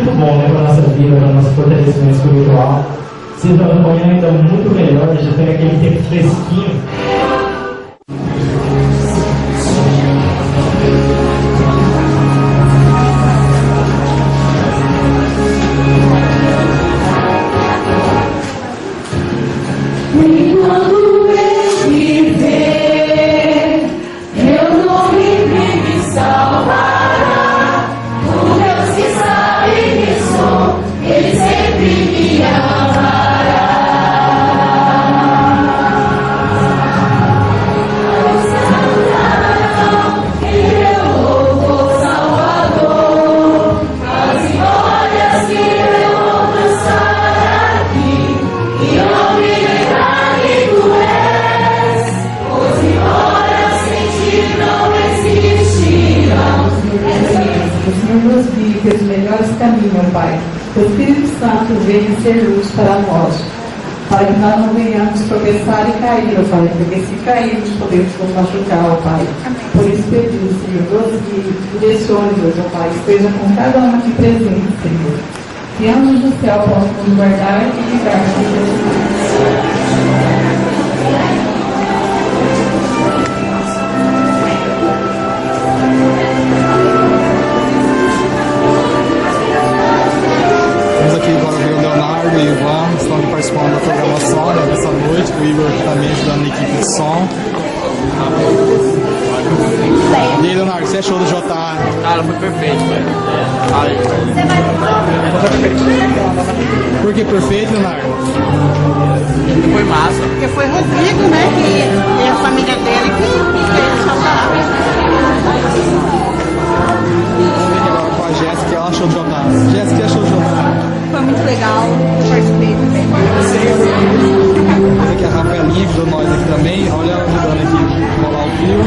muito bom, né, para nossa vida, para nosso fortalecimento espiritual. Se acompanha ainda muito melhor, já tem aquele tempo fresquinho. Pelos melhores caminhos, meu Pai. O Espírito Santo venha ser luz para nós, para que nós não venhamos tropeçar e cair, ó Pai, porque se cairmos podemos nos machucar, ó Pai. Por isso pedimos, Senhor, nos guie, direcione-nos, ó Pai, esteja com cada um aqui presente, Senhor. Que anjos do céu possam nos guardar e ligar com Jesus. E o Ivan estão participando da programação, né, dessa noite. O Igor também ajudando na equipe de som. E aí, Leonardo, o que você achou do JA? Cara, foi perfeito, velho. Por que perfeito, Leonardo? Foi massa. Porque foi Rodrigo, né? E a família dele que fez o JA. Vamos ver agora com a Jéssica, o que ela achou do JA. Jéssica, o que achou do JA? Foi muito legal, participei também. Aqui a Rafaelinha ajudou nós aqui também. Olha ela ajudando aqui a rolar o fio.